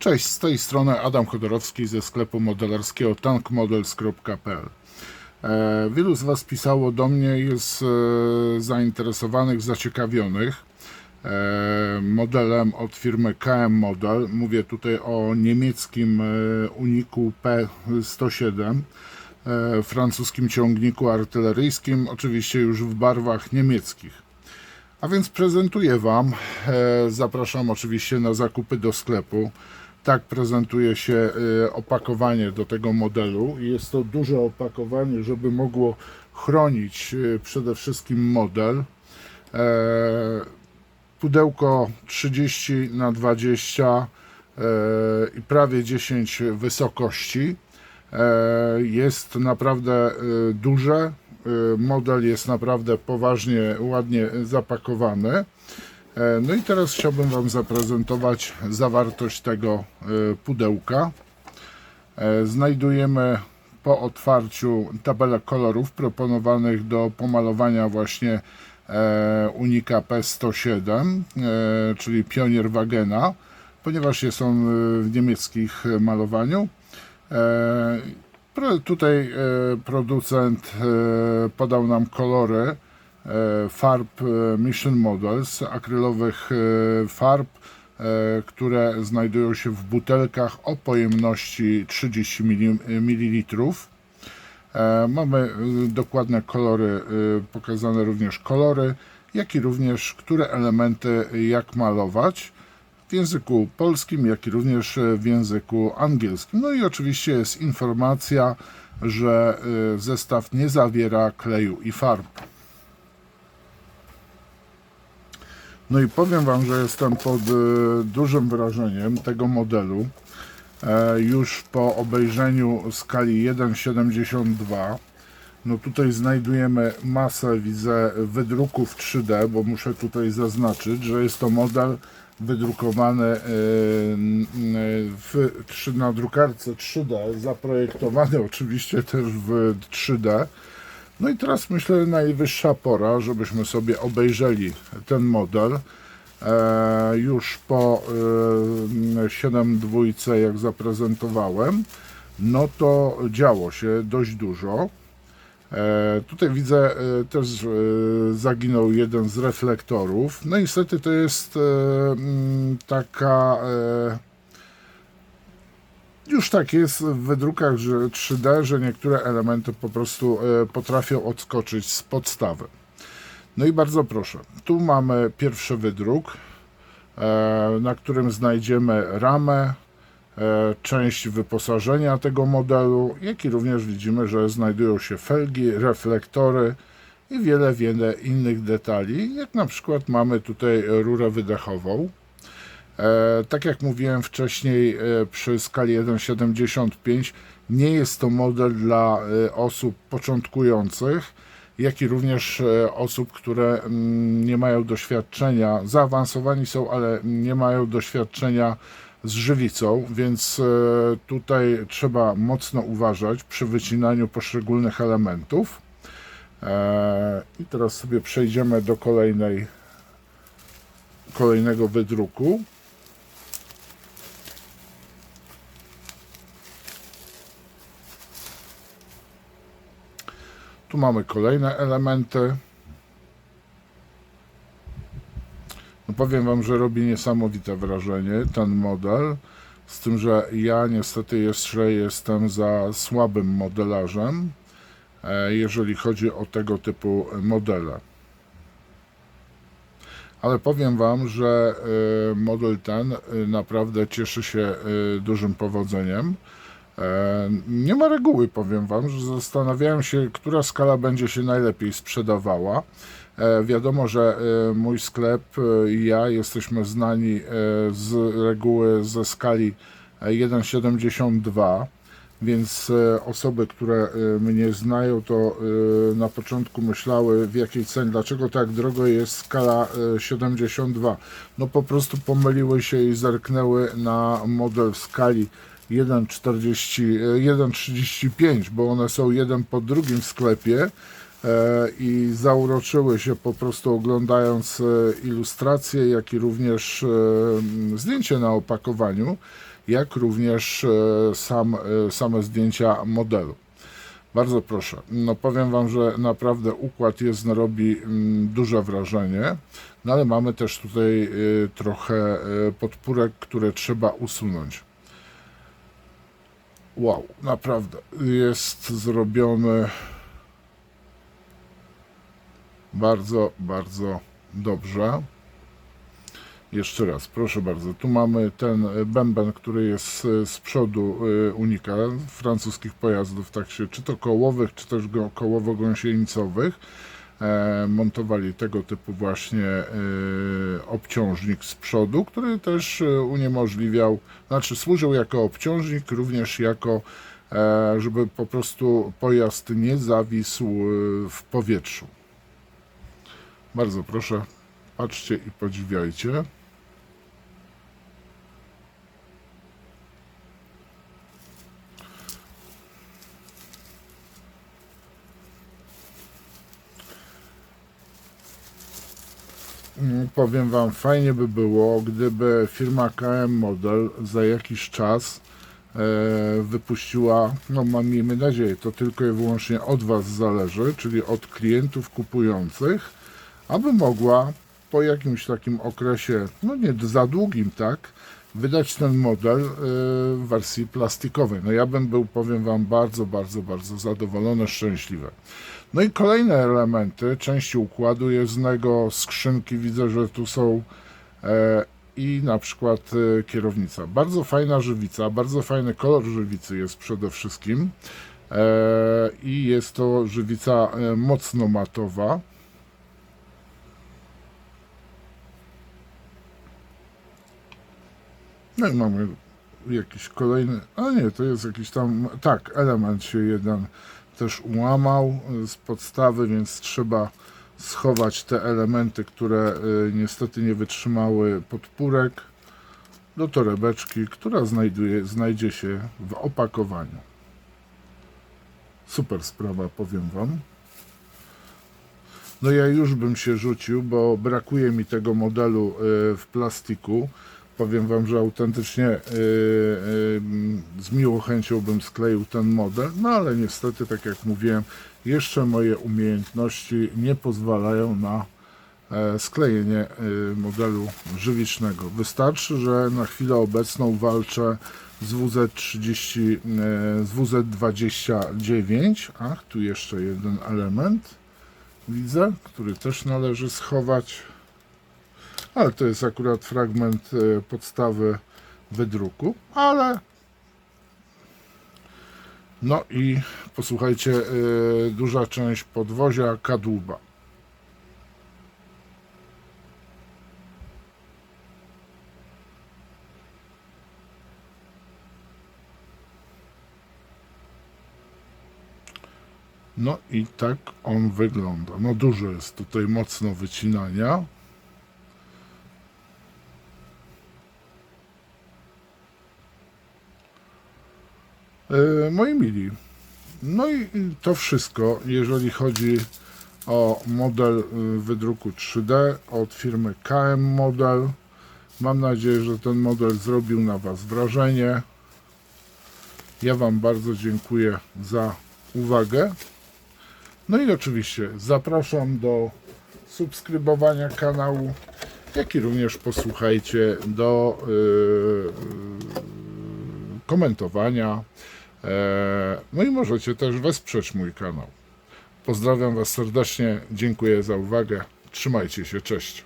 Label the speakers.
Speaker 1: Cześć, z tej strony Adam Chodorowski ze sklepu modelarskiego tankmodels.pl. Wielu z Was pisało do mnie, jest zainteresowanych, zaciekawionych modelem od firmy KM Model. Mówię tutaj o niemieckim Uniku P107, francuskim ciągniku artyleryjskim, oczywiście już w barwach niemieckich. A więc prezentuję Wam, zapraszam oczywiście na zakupy do sklepu. Tak prezentuje się opakowanie do tego modelu. Jest to duże opakowanie, żeby mogło chronić przede wszystkim model. Pudełko 30 na 20 i prawie 10 wysokości. Jest naprawdę duże. Model jest naprawdę poważnie, ładnie zapakowany. No i teraz chciałbym Wam zaprezentować zawartość tego pudełka. Znajdujemy po otwarciu tabelę kolorów proponowanych do pomalowania właśnie Unika P107, czyli Pionier Wagena, ponieważ jest on w niemieckich malowaniu. Tutaj producent podał nam kolory farb Mission Models, akrylowych farb, które znajdują się w butelkach o pojemności 30 ml. Mamy dokładne kolory, pokazane również kolory, jak i również które elementy jak malować w języku polskim, jak i również w języku angielskim. No i oczywiście jest informacja, że zestaw nie zawiera kleju i farb. No i powiem Wam, że jestem pod dużym wrażeniem tego modelu. Już po obejrzeniu skali 1,72, no tutaj znajdujemy masę, widzę, wydruków 3D, bo muszę tutaj zaznaczyć, że jest to model wydrukowany na drukarce 3D, zaprojektowany oczywiście też w 3D. No i teraz myślę, najwyższa pora, żebyśmy sobie obejrzeli ten model. Już po 7.2, jak zaprezentowałem, no to działo się dość dużo. Tutaj widzę, też zaginął jeden z reflektorów. No niestety to jest taka... Już tak jest w wydrukach że 3D, że niektóre elementy po prostu potrafią odskoczyć z podstawy. No i bardzo proszę, tu mamy pierwszy wydruk, na którym znajdziemy ramę, część wyposażenia tego modelu, jak i również widzimy, że znajdują się felgi, reflektory i wiele innych detali, jak na przykład mamy tutaj rurę wydechową. Tak jak mówiłem wcześniej, przy skali 1,75 nie jest to model dla osób początkujących, jak i również osób, które nie mają doświadczenia, zaawansowani są, ale nie mają doświadczenia z żywicą, więc tutaj trzeba mocno uważać przy wycinaniu poszczególnych elementów. I teraz sobie przejdziemy do kolejnego wydruku. Tu mamy kolejne elementy. No powiem Wam, że robi niesamowite wrażenie ten model, z tym, że ja niestety jeszcze jestem za słabym modelarzem, jeżeli chodzi o tego typu modele. Ale powiem Wam, że model ten naprawdę cieszy się dużym powodzeniem. Nie ma reguły, powiem Wam, że zastanawiałem się, która skala będzie się najlepiej sprzedawała. Wiadomo, że mój sklep i ja jesteśmy znani z reguły ze skali 1,72, więc osoby, które mnie znają, to na początku myślały, w jakiej cenie, dlaczego tak drogo jest skala 72. No po prostu pomyliły się i zerknęły na model w skali 1,35, bo one są jeden po drugim w sklepie, i zauroczyły się po prostu oglądając ilustracje, jak i również zdjęcie na opakowaniu, jak również same zdjęcia modelu. Bardzo proszę. No powiem Wam, że naprawdę układ robi duże wrażenie, no ale mamy też tutaj trochę podpórek, które trzeba usunąć. Wow, naprawdę jest zrobiony bardzo, bardzo dobrze. Jeszcze raz, proszę bardzo, tu mamy ten bęben, który jest z przodu unika francuskich pojazdów, tak się, czy to kołowych, czy też kołowo-gąsienicowych. Montowali tego typu właśnie obciążnik z przodu, który też uniemożliwiał, znaczy służył jako obciążnik, również jako, żeby po prostu pojazd nie zawisł w powietrzu. Bardzo proszę, patrzcie i podziwiajcie. Powiem Wam, fajnie by było, gdyby firma KM Model za jakiś czas wypuściła, no miejmy nadzieję, to tylko i wyłącznie od Was zależy, czyli od klientów kupujących, aby mogła po jakimś takim okresie, no nie za długim, tak, wydać ten model w wersji plastikowej. No ja bym był, powiem Wam, bardzo, bardzo, bardzo zadowolony, szczęśliwy. No i kolejne elementy części układu jezdnego, skrzynki, widzę, że tu są i na przykład kierownica. Bardzo fajna żywica, bardzo fajny kolor żywicy jest przede wszystkim i jest to żywica mocno matowa. No i mamy jakiś kolejny, a nie, to jest jakiś tam, tak, element się jeden też ułamał z podstawy, więc trzeba schować te elementy, które niestety nie wytrzymały podpórek, do torebeczki, która znajdzie się w opakowaniu. Super sprawa, powiem Wam. No ja już bym się rzucił, bo brakuje mi tego modelu w plastiku. Powiem Wam, że autentycznie z miłą chęcią bym skleił ten model, no ale niestety, tak jak mówiłem, jeszcze moje umiejętności nie pozwalają na sklejenie modelu żywicznego. Wystarczy, że na chwilę obecną walczę z WZ30, z WZ29. Ach, tu jeszcze jeden element widzę, który też należy schować. Ale to jest akurat fragment podstawy wydruku, ale no i posłuchajcie, duża część podwozia kadłuba. No i tak on wygląda. No dużo jest tutaj mocno wycinania. Moi mili, no i to wszystko, jeżeli chodzi o model wydruku 3D od firmy KM Model. Mam nadzieję, że ten model zrobił na Was wrażenie. Ja Wam bardzo dziękuję za uwagę. No i oczywiście zapraszam do subskrybowania kanału, jak i również posłuchajcie do komentowania. No i możecie też wesprzeć mój kanał. Pozdrawiam Was serdecznie, dziękuję za uwagę, trzymajcie się, cześć.